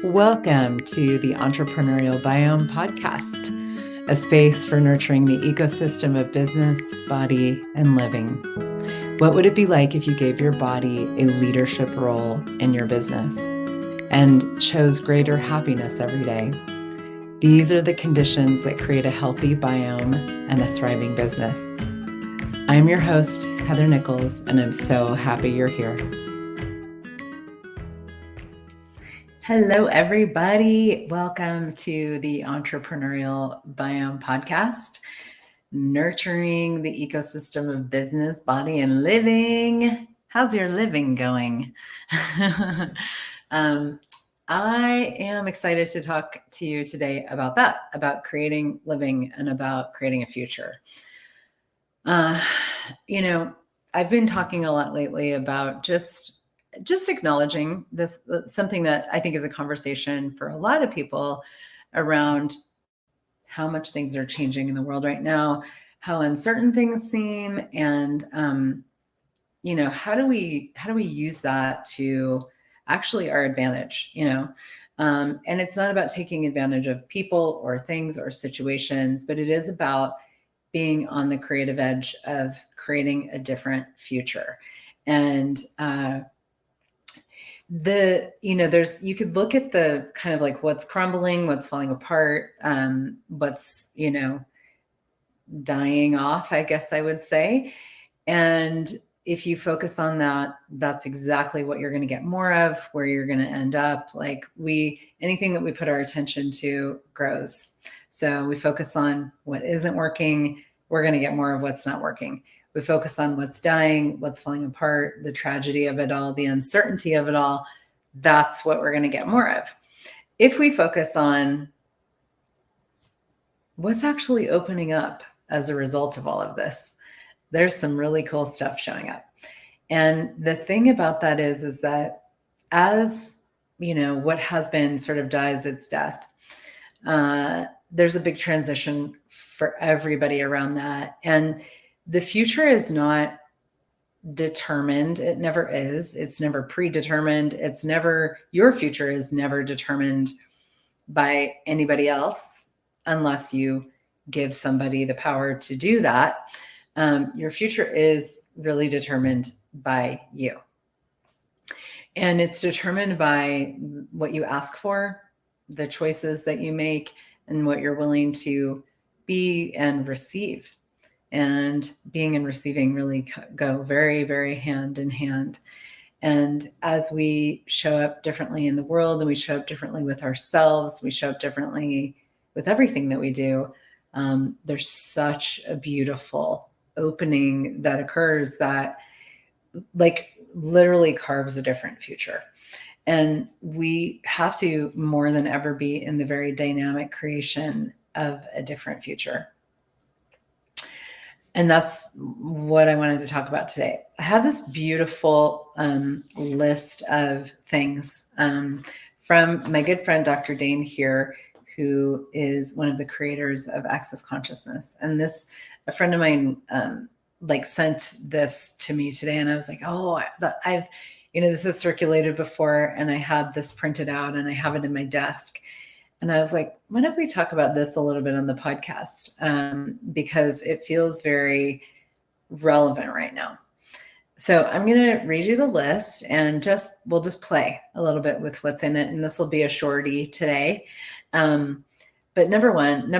Welcome to the Entrepreneurial Biome podcast, a space for nurturing the ecosystem of business, body, and living. What would it be like if you gave your body a leadership role in your business and chose greater happiness every day? These are the conditions that create a healthy biome and a thriving business. I'm your host, Heather Nichols, and I'm so happy you're here. Hello, everybody. Welcome to the Entrepreneurial Biome podcast, nurturing the ecosystem of business, body, and living. How's your living going? I am excited to talk to you today about that, about creating living and about creating a future. I've been talking a lot lately about just acknowledging this, something that I think is a conversation for a lot of people around how much things are changing in the world right now, how uncertain things seem, and how do we use that to actually our advantage, and it's not about taking advantage of people or things or situations, but it is about being on the creative edge of creating a different future. And you could look at the kind of like what's crumbling, what's falling apart, what's, dying off, I guess I would say. And if you focus on that, that's exactly what you're going to get more of, where you're going to end up. Like anything that we put our attention to grows. So we focus on what isn't working, we're going to get more of what's not working. We focus on what's dying, what's falling apart, the tragedy of it all, the uncertainty of it all. That's what we're going to get more of. If we focus on what's actually opening up as a result of all of this, there's some really cool stuff showing up. And the thing about that is that as, what has been sort of dies its death, there's a big transition for everybody around that. And the future is not determined. It never is. It's never predetermined. Your future is never determined by anybody else unless you give somebody the power to do that. Your future is really determined by you. And it's determined by what you ask for, the choices that you make, and what you're willing to be and receive. And being and receiving really go very, very hand in hand. And as we show up differently in the world, and we show up differently with ourselves, we show up differently with everything that we do, there's such a beautiful opening that occurs that like literally carves a different future. And we have to more than ever be in the very dynamic creation of a different future. And that's what I wanted to talk about today. I have this beautiful list of things from my good friend, Dr. Dain Heer, who is one of the creators of Access Consciousness. And a friend of mine sent this to me today, and I was like, oh, this has circulated before, and I had this printed out, and I have it in my desk. And I was like, why don't we talk about this a little bit on the podcast? Because it feels very relevant right now. So I'm going to read you the list, and we'll just play a little bit with what's in it. And this will be a shorty today. But number one,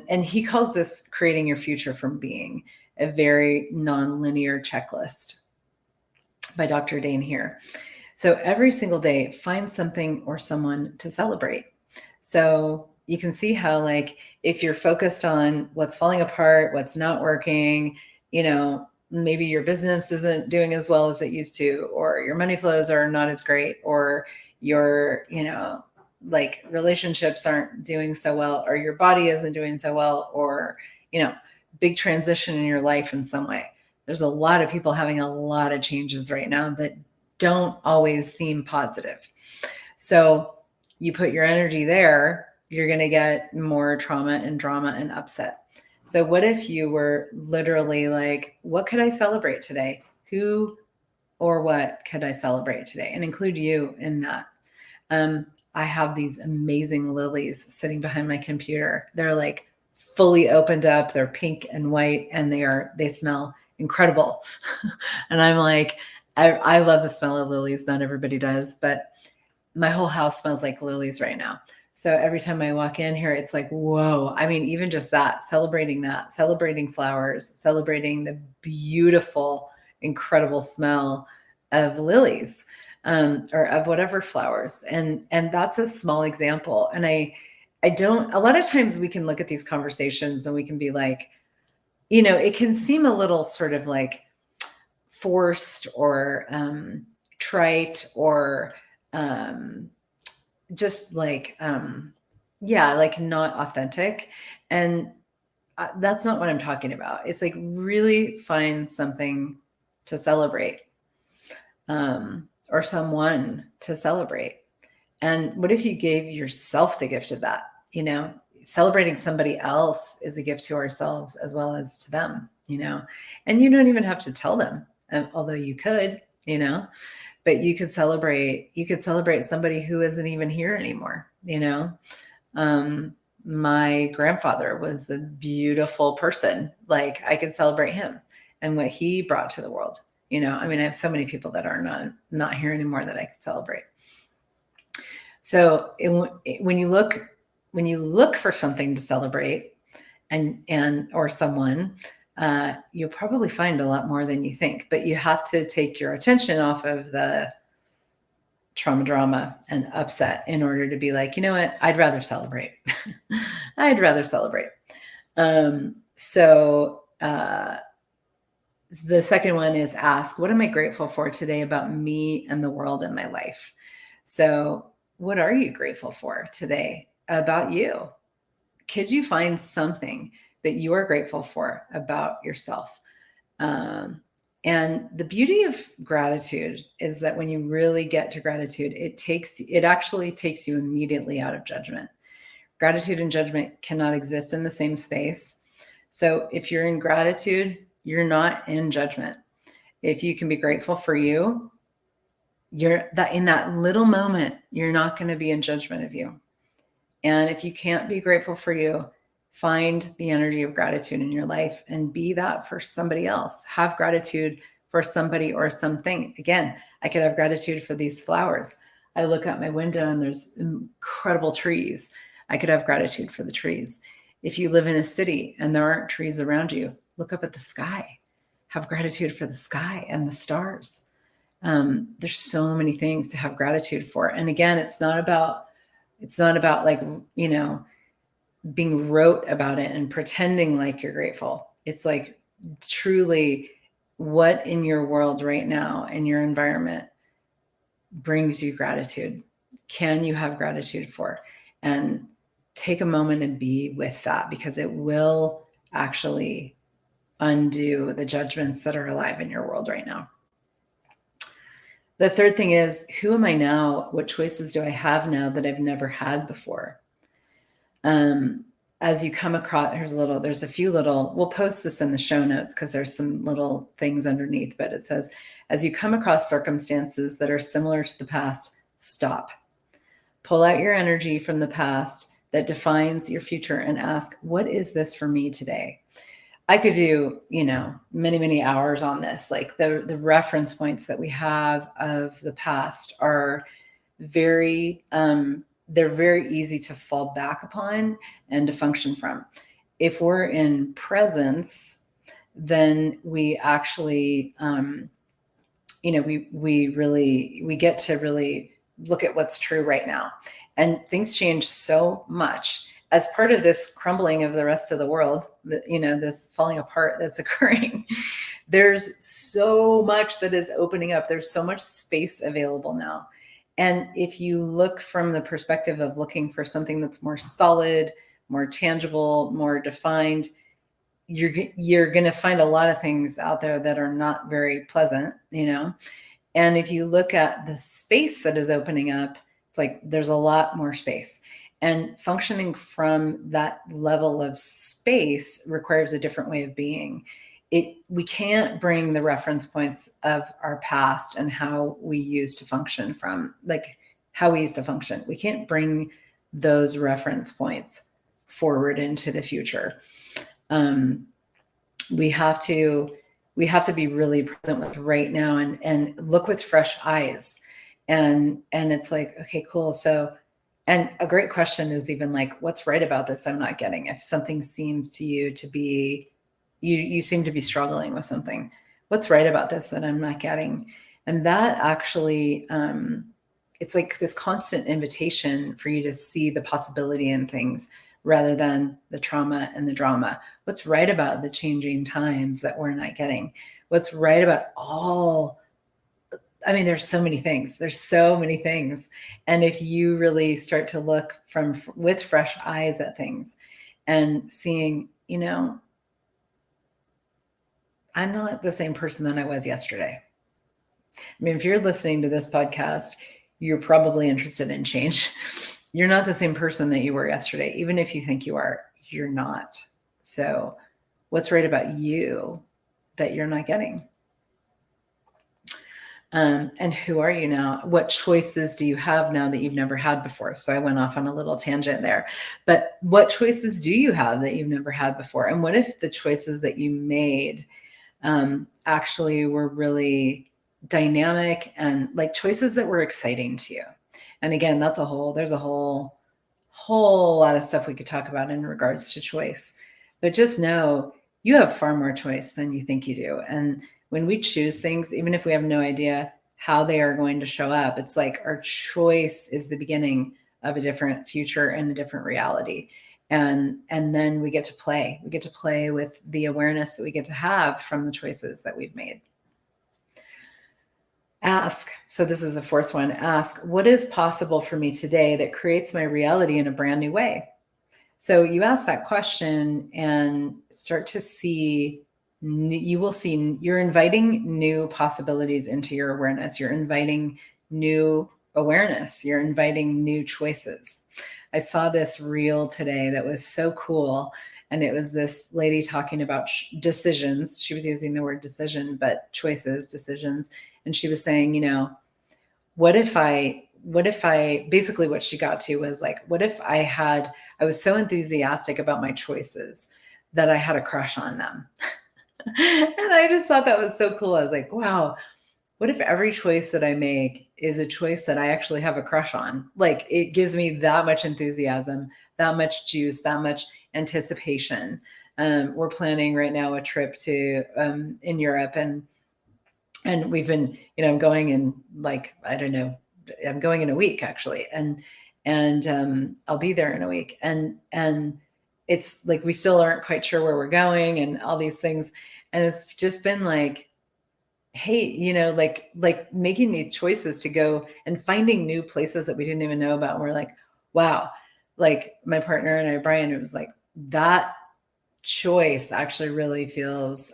and he calls this creating your future from being, a very non-linear checklist by Dr. Dain Heer. So every single day, find something or someone to celebrate. So you can see how, like, if you're focused on what's falling apart, what's not working, maybe your business isn't doing as well as it used to, or your money flows are not as great, or your, relationships aren't doing so well, or your body isn't doing so well, or, big transition in your life in some way. There's a lot of people having a lot of changes right now that don't always seem positive. So you put your energy there, you're going to get more trauma and drama and upset. So what if you were literally like, what could I celebrate today? Who or what could I celebrate today? And include you in that. I have these amazing lilies sitting behind my computer. They're like fully opened up. They're pink and white, and they smell incredible. And I'm like, I love the smell of lilies. Not everybody does, but my whole house smells like lilies right now. So every time I walk in here, it's like, whoa. I mean, even just that, celebrating flowers, celebrating the beautiful, incredible smell of lilies, or of whatever flowers. And that's a small example. And I don't, a lot of times we can look at these conversations and we can be like, it can seem a little sort of like forced or trite or just like yeah, like not authentic. And that's not what I'm talking about. It's like really find something to celebrate, or someone to celebrate. And what if you gave yourself the gift of that? Celebrating somebody else is a gift to ourselves as well as to them. And you don't even have to tell them, although you could, but you could celebrate somebody who isn't even here anymore. My grandfather was a beautiful person. Like, I could celebrate him and what he brought to the world. I mean, I have so many people that are not here anymore that I could celebrate. So when you look for something to celebrate or someone, you'll probably find a lot more than you think, but you have to take your attention off of the trauma, drama, and upset in order to be like, you know what, I'd rather celebrate. I'd rather celebrate. So the second one is ask, what am I grateful for today about me and the world and my life? So what are you grateful for today about you? Could you find something that you are grateful for about yourself? And the beauty of gratitude is that when you really get to gratitude, it actually takes you immediately out of judgment. Gratitude and judgment cannot exist in the same space. So if you're in gratitude, you're not in judgment. If you can be grateful for you, in that little moment, you're not going to be in judgment of you. And if you can't be grateful for you, find the energy of gratitude in your life and be that for somebody else. Have gratitude for somebody or something. Again, I could have gratitude for these flowers. I look out my window and there's incredible trees. I could have gratitude for the trees. If you live in a city and there aren't trees around you, look up at the sky. Have gratitude for the sky and the stars. There's so many things to have gratitude for. And again, it's not about like, being rote about it and pretending like you're grateful. It's like truly what in your world right now, in your environment, brings you gratitude. Can you have gratitude for? And take a moment and be with that, because it will actually undo the judgments that are alive in your world right now. The third thing is, who am I now? What choices do I have now that I've never had before? As you come across, there's a few little, we'll post this in the show notes because there's some little things underneath, but it says, as you come across circumstances that are similar to the past, stop. Pull out your energy from the past that defines your future and ask, what is this for me today? I could do, many, many hours on this. Like the reference points that we have of the past are very, they're very easy to fall back upon and to function from. If we're in presence, then we actually, we get to really look at what's true right now. And things change so much as part of this crumbling of the rest of the world, this falling apart that's occurring. There's so much that is opening up. There's so much space available now. And if you look from the perspective of looking for something that's more solid, more tangible, more defined, you're going to find a lot of things out there that are not very pleasant, And if you look at the space that is opening up, it's like there's a lot more space. And functioning from that level of space requires a different way of being. We can't bring the reference points of our past and how we used to function from, like how we used to function. We can't bring those reference points forward into the future. We have to be really present with right now and look with fresh eyes. And it's like, okay, cool. So, and a great question is even like, what's right about this I'm not getting? If something seems to you to be, you seem to be struggling with something, what's right about this that I'm not getting? And that actually, it's like this constant invitation for you to see the possibility in things rather than the trauma and the drama. What's right about the changing times that we're not getting? What's right about there's so many things. There's so many things. And if you really start to look with fresh eyes at things and seeing, I'm not the same person that I was yesterday. I mean, if you're listening to this podcast, you're probably interested in change. You're not the same person that you were yesterday. Even if you think you are, you're not. So what's right about you that you're not getting? And who are you now? What choices do you have now that you've never had before? So I went off on a little tangent there, but what choices do you have that you've never had before? And what if the choices that you made actually were really dynamic and like choices that were exciting to you? And again, there's a whole lot of stuff we could talk about in regards to choice, but just know you have far more choice than you think you do. And when we choose things, even if we have no idea how they are going to show up, it's like our choice is the beginning of a different future and a different reality. And then we get to play. We get to play with the awareness that we get to have from the choices that we've made. Ask. So this is the fourth one. Ask, what is possible for me today that creates my reality in a brand new way? So you ask that question and start to see, you will see you're inviting new possibilities into your awareness. You're inviting new awareness. You're inviting new choices. I saw this reel today that was so cool. And it was this lady talking about decisions. She was using the word decision, but choices, decisions. And she was saying, what if I basically what she got to was like, what if I was so enthusiastic about my choices that I had a crush on them. And I just thought that was so cool. I was like, wow, what if every choice that I make is a choice that I actually have a crush on? Like it gives me that much enthusiasm, that much juice, that much anticipation. We're planning right now a trip to in Europe, and we've been, I'm going in like, I don't know, I'm going in a week actually. And I'll be there in a week. And it's like, we still aren't quite sure where we're going and all these things. And it's just been like, hey, like making these choices to go and finding new places that we didn't even know about. And we're like, wow, like my partner and I, Brian, it was like that choice actually really feels,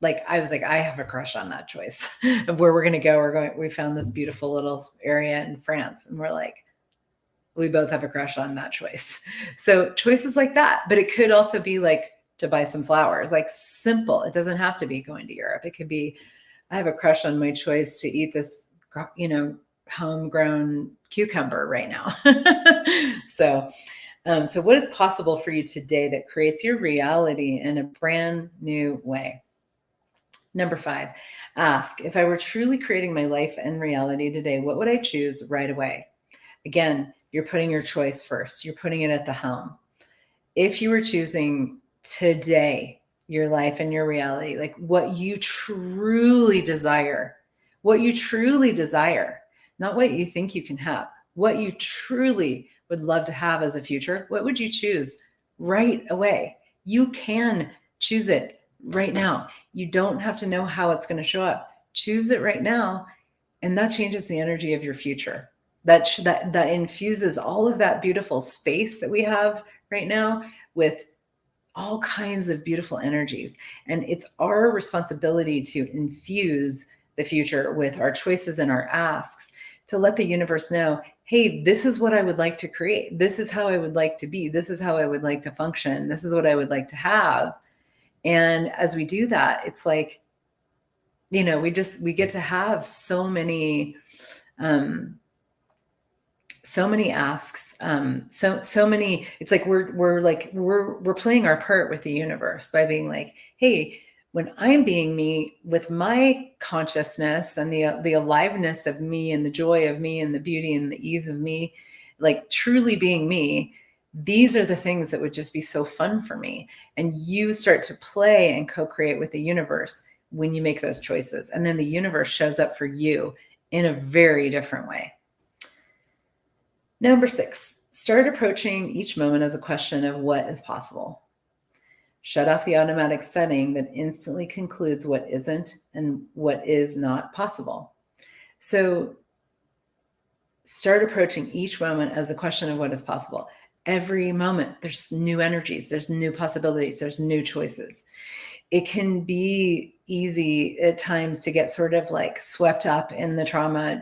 like I was like, I have a crush on that choice of where we're going to go. We found this beautiful little area in France, and we're like, we both have a crush on that choice. So choices like that, but it could also be like to buy some flowers, like simple. It doesn't have to be going to Europe. It could be, I have a crush on my choice to eat this, homegrown cucumber right now. So what is possible for you today that creates your reality in a brand new way? Number 5, ask, if I were truly creating my life and reality today, what would I choose right away? Again, you're putting your choice first. You're putting it at the helm. If you were choosing today, your life and your reality, like what you truly desire, not what you think you can have, what you truly would love to have as a future, what would you choose right away? You can choose it right now. You don't have to know how it's going to show up. Choose it right now, and that changes the energy of your future. That infuses all of that beautiful space that we have right now with all kinds of beautiful energies. And it's our responsibility to infuse the future with our choices and our asks, to let the universe know, hey, this is what I would like to create. This is how I would like to be. This is how I would like to function. This is what I would like to have. And as we do that, it's like, we get to have so many so many asks, so many. It's like we're playing our part with the universe by being like, hey, when I'm being me with my consciousness and the aliveness of me and the joy of me and the beauty and the ease of me, like truly being me, these are the things that would just be so fun for me. And you start to play and co-create with the universe when you make those choices, and then the universe shows up for you in a very different way. Number 6, start approaching each moment as a question of what is possible. Shut off the automatic setting that instantly concludes what isn't and what is not possible. So start approaching each moment as a question of what is possible. Every moment, there's new energies, there's new possibilities, there's new choices. It can be easy at times to get sort of like swept up in the drama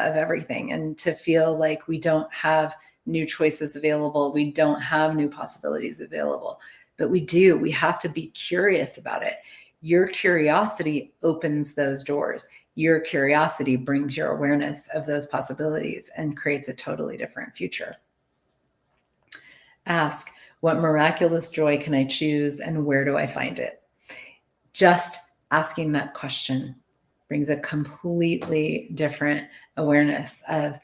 of everything, and to feel like we don't have new choices available, we don't have new possibilities available. But we do. We have to be curious about it. Your curiosity opens those doors. Your curiosity brings your awareness of those possibilities and creates a totally different future. Ask, what miraculous joy can I choose and where do I find it? Just asking that question brings a completely different awareness of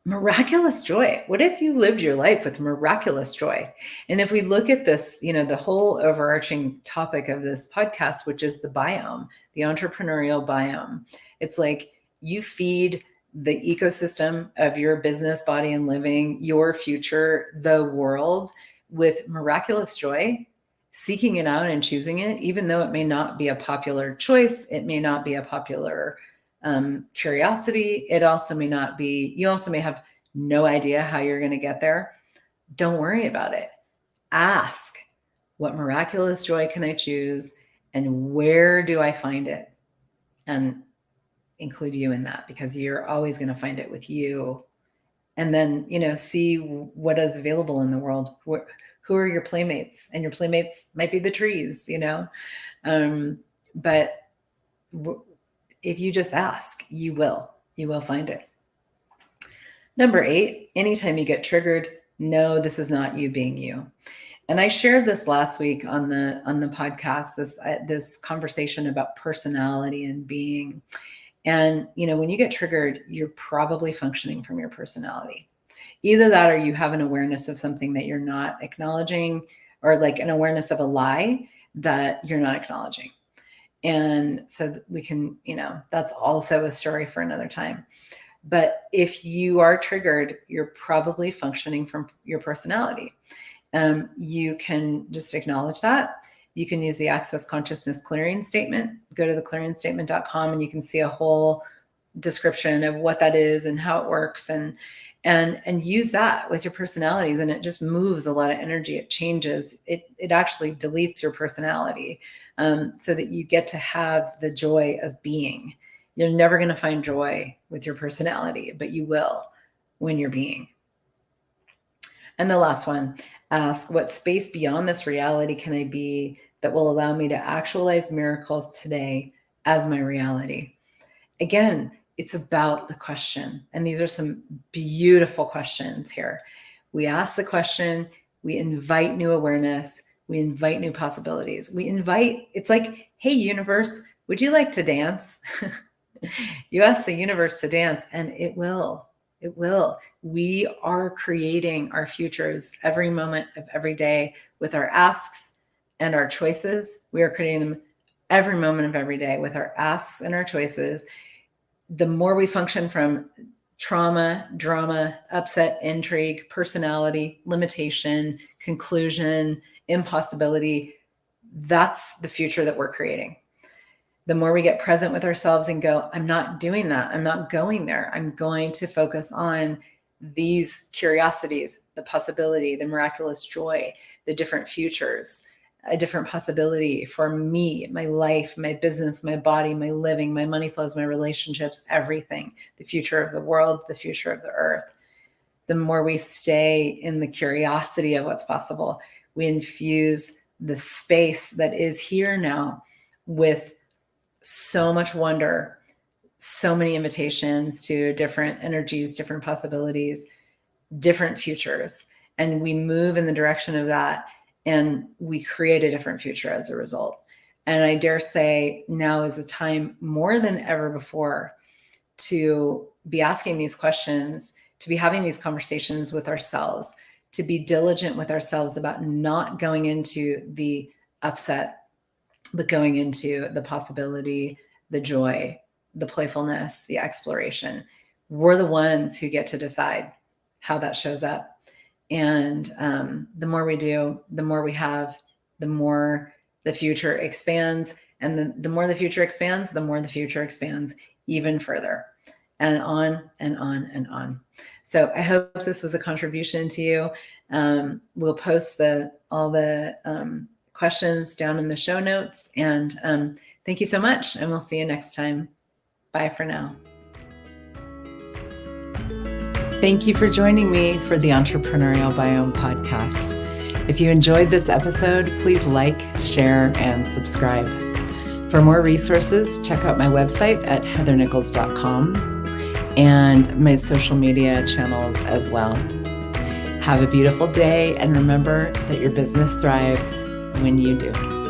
miraculous joy. What if you lived your life with miraculous joy? And if we look at this, the whole overarching topic of this podcast, which is the biome, the entrepreneurial biome, it's like you feed the ecosystem of your business, body, and living, your future, the world, with miraculous joy, seeking it out and choosing it, even though it may not be a popular choice, it may not be a popular curiosity. It also may not be, you also may have no idea how you're going to get there. Don't worry about it. Ask, what miraculous joy can I choose and where do I find it? And include you in that, because you're always going to find it with you. And then, see what is available in the world. Who are your playmates? And your playmates might be the trees, but if you just ask, you will find it. Number 8, anytime you get triggered, no, this is not you being you. And I shared this last week on the podcast, this conversation about personality and being. And, when you get triggered, you're probably functioning from your personality. Either that, or you have an awareness of something that you're not acknowledging, or like an awareness of a lie that you're not acknowledging. And so we can, that's also a story for another time. But if you are triggered, you're probably functioning from your personality. You can just acknowledge that. You can use the Access Consciousness Clearing Statement. Go to theclearingstatement.com and you can see a whole description of what that is and how it works, and use that with your personalities. And it just moves a lot of energy. It changes. It actually deletes your personality, so that you get to have the joy of being. You're never going to find joy with your personality, but you will when you're being. And the last one, ask, what space beyond this reality can I be that will allow me to actualize miracles today as my reality? Again, it's about the question. And these are some beautiful questions here. We ask the question, we invite new awareness, we invite new possibilities. It's like, hey, universe, would you like to dance? You ask the universe to dance and it will. It will. We are creating our futures every moment of every day with our asks and our choices. We are creating them every moment of every day with our asks and our choices. The more we function from trauma, drama, upset, intrigue, personality, limitation, conclusion, impossibility, that's the future that we're creating. The more we get present with ourselves and go, I'm not doing that. I'm not going there. I'm going to focus on these curiosities, the possibility, the miraculous joy, the different futures, a different possibility for me, my life, my business, my body, my living, my money flows, my relationships, everything, the future of the world, the future of the earth. The more we stay in the curiosity of what's possible, we infuse the space that is here now with so much wonder, so many invitations to different energies, different possibilities. different futures, and we move in the direction of that, and we create a different future as a result. And I dare say now is a time more than ever before to be asking these questions, to be having these conversations with ourselves, to be diligent with ourselves about not going into the upset, but going into the possibility, the joy, the playfulness, the exploration. We're the ones who get to decide how that shows up. And the more we do, the more we have, the more the future expands. And the more the future expands, the more the future expands even further, and on and on and on. So I hope this was a contribution to you. We'll post all the questions down in the show notes. And thank you so much. And we'll see you next time. Bye for now. Thank you for joining me for the Entrepreneurial Biome podcast. If you enjoyed this episode, please like, share, and subscribe. For more resources, check out my website at heathernichols.com and my social media channels as well. Have a beautiful day, and remember that your business thrives when you do.